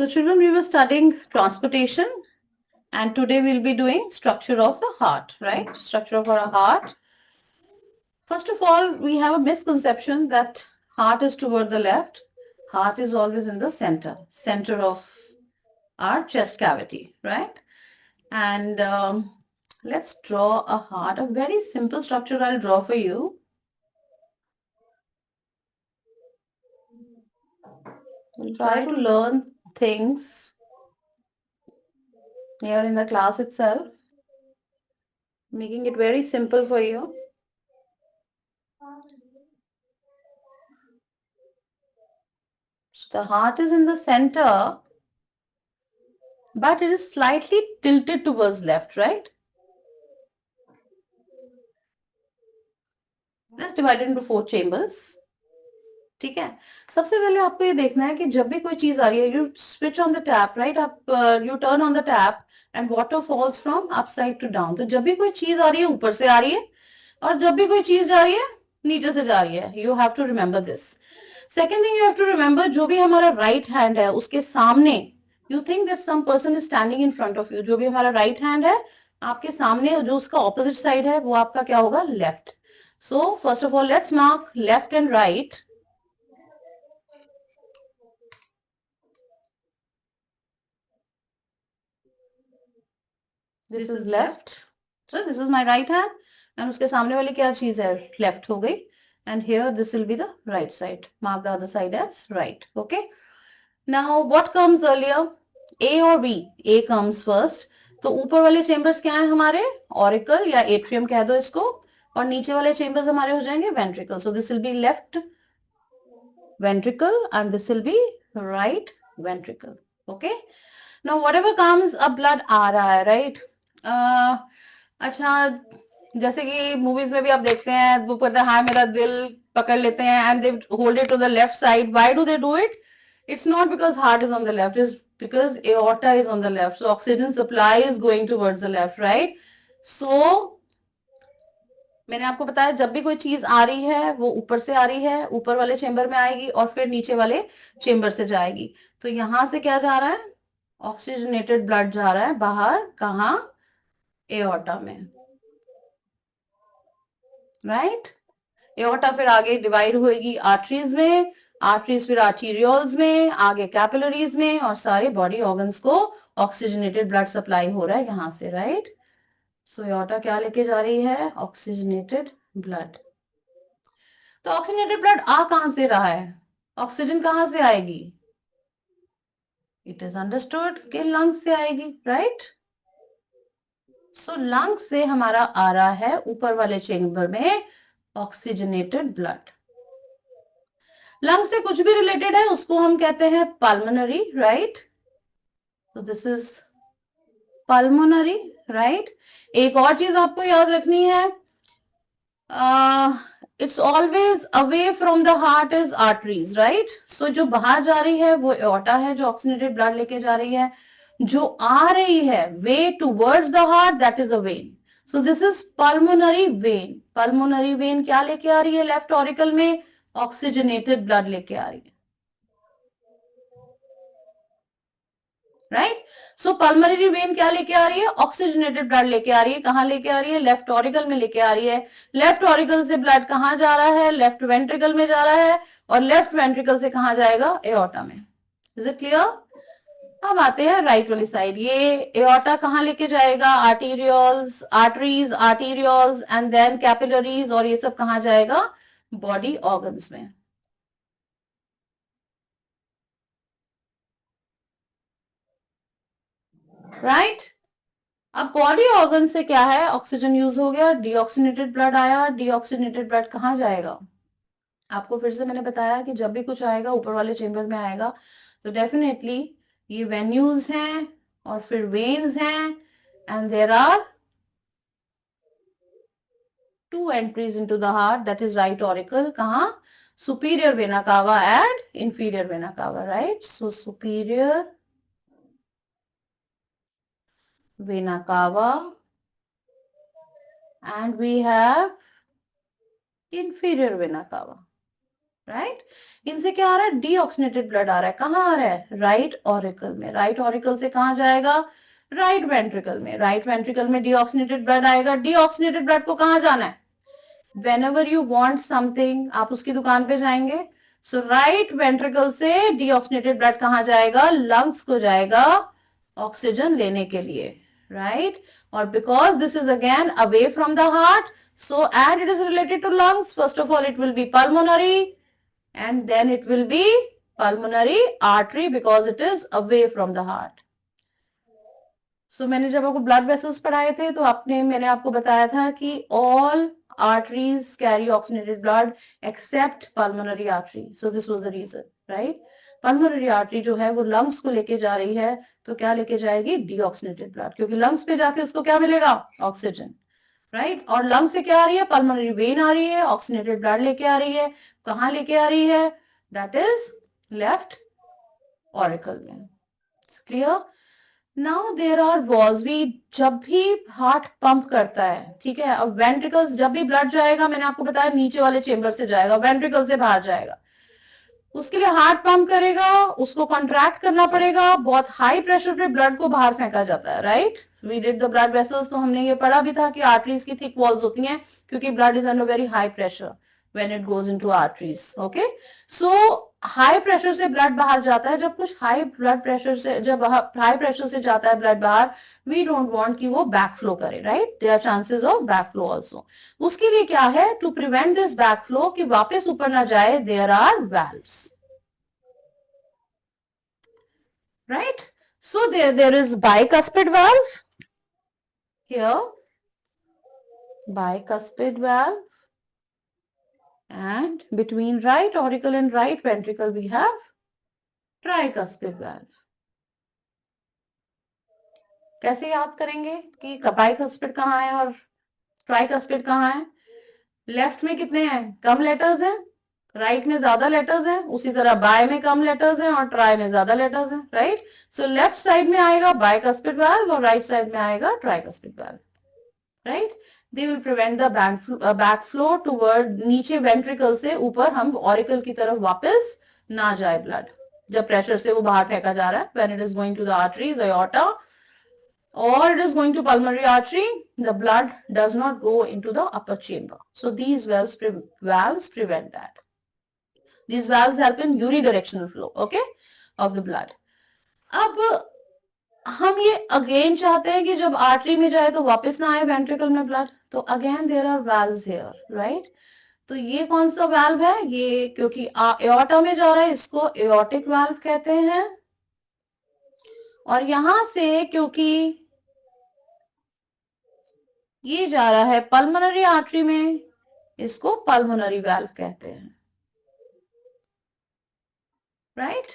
children, we were studying transportation, and today we'll be doing structure of the heart, right? Structure of our heart. First of all, we have a misconception that heart is toward the left. Heart is always in the center of our chest cavity, right? And let's draw a heart, a very simple structure I'll draw for you. We'll try to learn things here in the class itself, making it very simple for you. So the heart is in the center, but it is slightly tilted towards left, right? Let's divide it into 4 chambers. ठीक है, सबसे पहले आपको ये देखना है कि जब भी कोई चीज आ रही है, you switch on the tap, right? आप you turn on the tap and water falls from upside to down. तो जब भी कोई चीज आ रही है ऊपर से आ रही है, और जब भी कोई चीज जा रही है नीचे से जा रही है. You have to remember this. Second thing you have to remember, जो भी हमारा राइट हैंड है उसके सामने, you think that some person is standing in front of you. जो भी हमारा राइट हैंड है आपके सामने, जो उसका ऑपोजिट साइड है वो आपका क्या होगा? Left. So first of all let's mark left and right. This is left. So this is my right hand, and उसके सामने वाली क्या चीज है? Left हो गई. And here this will be the right side. Mark the other side as right. Okay. Now what comes earlier? A or B? A comes first. तो ऊपर वाले चेम्बर्स क्या है हमारे? Auricle या atrium कह दो इसको, और नीचे वाले चेम्बर्स हमारे हो जाएंगे ventricle. So this will be left ventricle and this will be right ventricle. Okay. Now whatever comes, अब blood आ रहा है, right? अच्छा, जैसे कि मूवीज में भी आप देखते हैं, वो कहते हैं हाँ मेरा दिल पकड़ लेते हैं and they hold it to the left side. Why do they do it? It's not because heart is on the left, it's because aorta is on the left. So oxygen supply is going towards the left, right? So मैंने आपको बताया जब भी कोई चीज आ रही है वो ऊपर से आ रही है, ऊपर वाले चेंबर में आएगी और फिर नीचे वाले चेंबर से जाएगी. तो यहां से क्या जा रहा है? ऑक्सीजनेटेड ब्लड जा रहा है बाहर. कहाँ? एओर्टा में, राइट? एओर्टा फिर आगे डिवाइड होगी आर्टरीज में, आर्टरीज फिर आर्टीरियोल्स में, आगे कैपिलरीज में, और सारे बॉडी ऑर्गन्स को ऑक्सीजनेटेड ब्लड सप्लाई हो रहा है यहां से, राइट? सो एओर्टा क्या लेके जा रही है? Oxygenated blood. तो ऑक्सीजनेटेड ब्लड आ कहां से रहा है? ऑक्सीजन कहां से आएगी? इट इज अंडरस्टूड कि लंग्स से आएगी, राइट? सो लंग्स से हमारा आ रहा है ऊपर वाले चेंबर में ऑक्सीजनेटेड ब्लड. लंग से कुछ भी रिलेटेड है उसको हम कहते हैं पल्मोनरी, राइट? तो दिस इज पल्मोनरी, राइट? एक और चीज आपको याद रखनी है, it's always away from the heart is arteries, right? So जो बाहर जा रही है वो एओर्टा है जो ऑक्सीजनेटेड ब्लड लेके जा रही है. जो आ रही है way towards the heart, that is a when. So this is pulmonary vein. Pulmonary vein क्या लेके आ रही है? लेफ्ट ऑरिकल में ऑक्सीजनेटेड ब्लड लेके आ रही है, राइट? सो पल्मोनरी वेन क्या लेके आ रही है? ऑक्सीजनेटेड ब्लड लेके आ रही है. कहां लेके आ रही है? लेफ्ट ऑरिकल में लेके आ रही है. लेफ्ट ऑरिकल से ब्लड कहां जा रहा है? लेफ्ट वेंट्रिकल में जा रहा है, और लेफ्ट वेंट्रिकल से कहां जाएगा? एओर्टा में. Is it clear? अब आते हैं राइट वाली साइड. ये एओर्टा कहां लेके जाएगा? Arterioles, arteries, arterioles and then capillaries, और ये सब कहां जाएगा? बॉडी ऑर्गन्स में, राइट? अब बॉडी ऑर्गन से क्या है? ऑक्सीजन यूज हो गया, डीऑक्सीनेटेड ब्लड आया. डीऑक्सीनेटेड ब्लड कहां जाएगा? आपको फिर से मैंने बताया कि जब भी कुछ आएगा ऊपर वाले चेंबर में आएगा. तो डेफिनेटली ये वेन्यूज हैं और फिर वेन्स हैं, and there are two entries into the heart, that is right auricle. कहां? Superior vena cava and inferior vena cava, right? So superior vena cava and we have inferior vena cava, right. इनसे क्या आ रहा है, deoxygenated blood आ रहा है, कहाँ आ रहा है, राइट ऑरिकल में। राइट ऑरिकल से कहाँ जाएगा, राइट वेंट्रिकल में। राइट वेंट्रिकल में डीऑक्सीनेटेड ब्लड आएगा। डीऑक्सीनेटेड ब्लड को कहाँ जाना है, whenever you want something आप उसकी दुकान पे जाएंगे। सो राइट वेंट्रिकल से डीऑक्सीनेटेड ब्लड कहाँ जाएगा, लंग्स को जाएगा ऑक्सीजन लेने के लिए, राइट। और because this is again away from the heart, so and it is related to lungs, first of all it will be pulmonary and then it will be pulmonary artery because it is away from the heart. सो मैंने जब आपको blood vessels पढ़ाए थे तो मैंने आपको बताया था कि all arteries carry oxygenated blood except pulmonary artery, so this was the reason, right. pulmonary artery जो है वो lungs को लेके जा रही है, तो क्या लेके जाएगी, deoxygenated blood, क्योंकि lungs पे जाके उसको क्या मिलेगा, ऑक्सीजन, राइट। और लंग से क्या आ रही है, पल्मोनरी वेन आ रही है, ऑक्सीजनेटेड ब्लड लेके आ रही है, कहाँ लेके आ रही है, दैट इज लेफ्ट ऑरिकल में। Clear. Now there are walls, भी जब भी हार्ट पंप करता है, ठीक है, अब वेंट्रिकल्स, जब भी ब्लड जाएगा, मैंने आपको बताया नीचे वाले चेंबर से जाएगा, वेंट्रिकल से बाहर जाएगा, उसके लिए हार्ट पंप करेगा, उसको कॉन्ट्रैक्ट करना पड़ेगा, बहुत हाई प्रेशर पे ब्लड को बाहर फेंका जाता है, right. We did the blood vessels, तो हमने ये पढ़ा भी था कि आर्टरीज की थिक वॉल्स होती हैं क्योंकि blood is under very high pressure when it goes into arteries, okay. So high pressure से ब्लड बाहर जाता है, जब कुछ हाई ब्लड प्रेशर से, जब हाई प्रेशर से जाता है ब्लड बाहर, वी डोंट वांट कि वो बैक फ्लो करे, right, there are chances of back flow also. उसके लिए क्या है, to prevent this back flow, कि वापस ऊपर ना जाए, there are valves, right. So there is bicuspid valve here, bicuspid valve, and between right auricle and right ventricle we have tricuspid valve. कैसे याद करेंगे कि bicuspid कहाँ है और tricuspid कहाँ है, लेफ्ट में कितने हैं, कम लेटर्स हैं, राइट में ज्यादा लेटर्स हैं, उसी तरह बाय में कम लेटर्स हैं और ट्राई में ज्यादा लेटर्स हैं, राइट। सो लेफ्ट साइड में आएगा bicuspid valve और राइट साइड में आएगा tricuspid valve, right. They will prevent the back flow toward, नीचे वेंट्रिकल से ऊपर हम ऑरिकल की तरफ वापस ना जाए ब्लड, जब प्रेशर से वो बाहर फेंका जा रहा है, when it is going to the arteries, aorta, or it is going to pulmonary artery, the blood does not go into the upper chamber. So these valves prevent that. These valves help in unidirectional flow, okay, of the blood. अब हम ये again चाहते हैं कि जब artery में जाए तो वापस ना आए वेंट्रिकल में ब्लड, तो again there are valves here, right. तो ये कौन सा वाल्व है, ये क्योंकि एओर्टा में जा रहा है, इसको एओर्टिक वाल्व कहते हैं, और यहां से क्योंकि ये जा रहा है पल्मोनरी आर्टरी में, इसको पल्मोनरी वाल्व कहते हैं, right.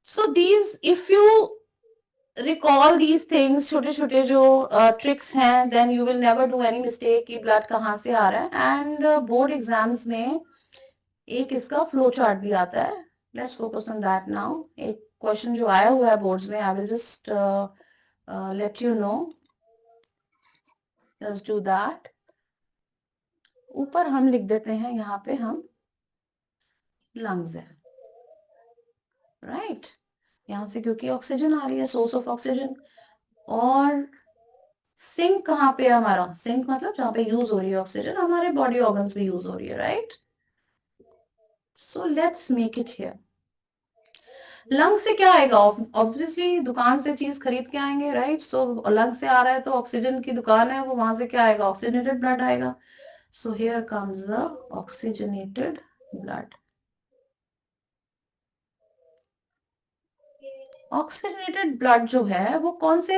So these, if you recall these things, छोटे छोटे जो ट्रिक्स हैं, then you will never do any mistake कि ब्लड कहाँ से आ रहा है। एंड बोर्ड एग्जाम्स में एक इसका फ्लो चार्ट भी आता है, let's focus on that now. एक क्वेश्चन जो आया हुआ है बोर्ड्स में, I will just let you know, just do that. ऊपर हम लिख देते हैं, यहाँ पे हम लंग्स है, राइट। यहाँ से क्योंकि ऑक्सीजन आ रही है, सोर्स ऑफ ऑक्सीजन, और सिंक कहाँ पे है हमारा, सिंक मतलब जहाँ पे यूज हो रही है ऑक्सीजन, हमारे बॉडी ऑर्गन्स में यूज हो रही है, right. So let's make it here. Lung से क्या आएगा, ऑब्वियसली दुकान से चीज खरीद के आएंगे, राइट। सो लंग से आ रहा है तो ऑक्सीजन की दुकान है, वो वहां से क्या आएगा, ऑक्सीजनेटेड ब्लड आएगा। So here comes the oxygenated blood. Oxygenated blood जो है वो कौन से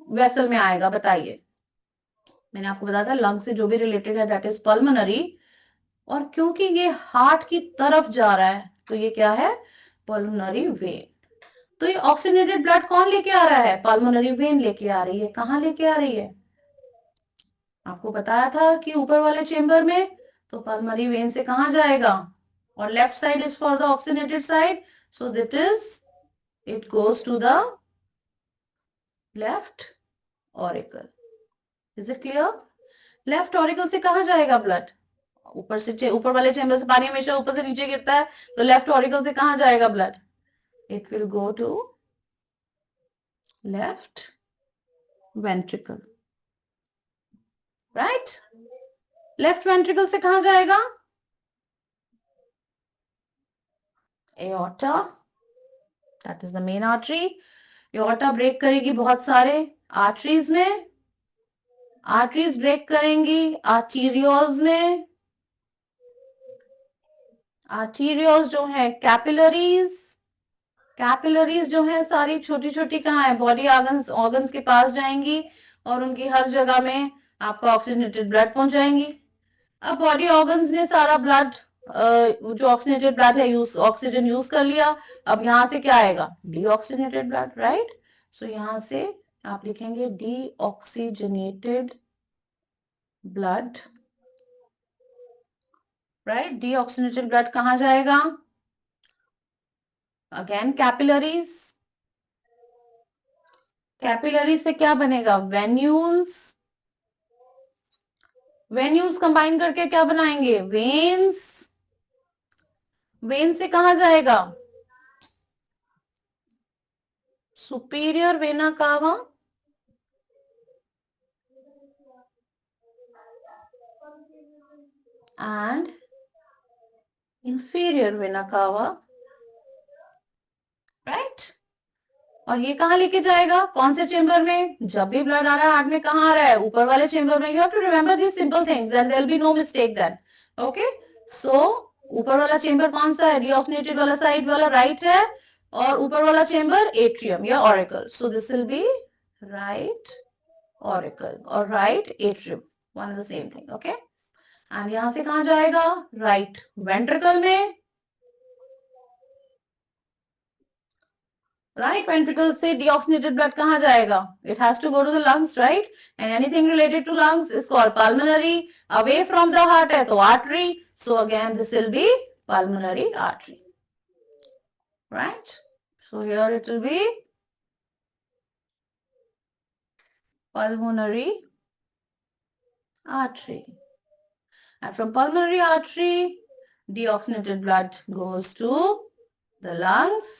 वेसल में आएगा, बताइए। मैंने आपको बताया था लंग से जो भी रिलेटेड है दैट इज पल्मोनरी, और क्योंकि ये हार्ट की तरफ जा रहा है तो ये क्या है, पल्मोनरी वेन। तो ये ऑक्सीजनेटेड ब्लड कौन लेके आ रहा है, पल्मोनरी वेन लेके आ रही है। कहाँ लेके आ रही है, आपको बताया था कि ऊपर वाले चेंबर में, तो पल्मोनरी वेन से कहाँ जाएगा, और left side is for the oxygenated side, so that is it goes to the left auricle. Is it clear. Left auricle से कहाँ जाएगा ब्लड, ऊपर वाले चेंबर से पानी हमेशा ऊपर से नीचे गिरता है, तो लेफ्ट ऑरिकल से कहाँ जाएगा blood? It will go to left ventricle, right? Left ventricle से कहाँ जाएगा? Aorta, that is the main artery. Aorta break करेगी बहुत सारे आर्टरीज में, आर्टरीज ब्रेक करेंगी आर्टीरियोल्स में, आर्टीरियोल्स जो है कैपिलरीज, कैपिलरीज जो है सारी छोटी छोटी कहाँ है? बॉडी ऑर्गन्स, ऑर्गन्स के पास जाएंगी और उनकी हर जगह में आपका ऑक्सीजनेटेड ब्लड पहुंचाएंगी। अब बॉडी ऑर्गन्स ने सारा ब्लड, जो ऑक्सीजनेटेड ब्लड है, ऑक्सीजन यूज कर लिया। अब यहां से क्या आएगा? Deoxygenated blood, right? सो यहां से आप लिखेंगे deoxygenated blood, right? Deoxygenated blood कहां जाएगा? अगेन कैपिलरीज, कैपिलरी से क्या बनेगा? वेन्यूल्स, वेन्यूल्स कंबाइन करके क्या बनाएंगे? वेन्स, वेन से कहा जाएगा? Superior vena cava and inferior vena cava, right? और ये कहां लेके जाएगा? कौन से चेंबर में? जब भी ब्लड आ रहा है हार्ट में, कहां आ रहा है? ऊपर वाले चेंबर में। You have to remember this simple things and there will be no mistake then, okay? So ऊपर वाला चेंबर कौन सा है? डीऑक्सीजनेटेड वाला साइड वाला, राइट है। और ऊपर वाला चेंबर एट्रियम या auricle, so this will be right auricle और right atrium, one and the same thing, okay? And यहां से कहां जाएगा? राइट वेंट्रिकल में, राइट वेंट्रिकल से डीऑक्सीनेटेड ब्लड कहां जाएगा? It has to go to the lungs, right? And anything related to lungs is called pulmonary, away from the heart है तो artery, so again this will be pulmonary artery, right? So here it will be pulmonary artery, and from pulmonary artery deoxygenated blood goes to the lungs.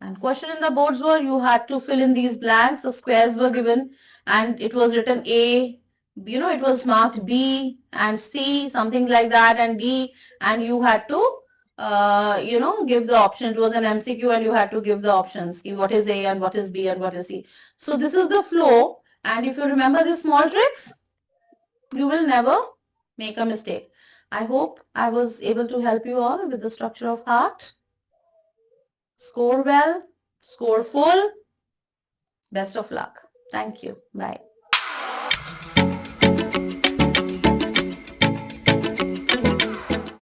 And question in the boards were you had to fill in these blanks. The squares were given and it was written A, you know, it was marked B and C, something like that, and D, and you had to you know, give the option. It was an MCQ and you had to give the options, what is A and what is B and what is C. So this is the flow, and if you remember these small tricks, you will never make a mistake. I hope I was able to help you all with the structure of heart. Score well, score full. Best of luck. Thank you. Bye.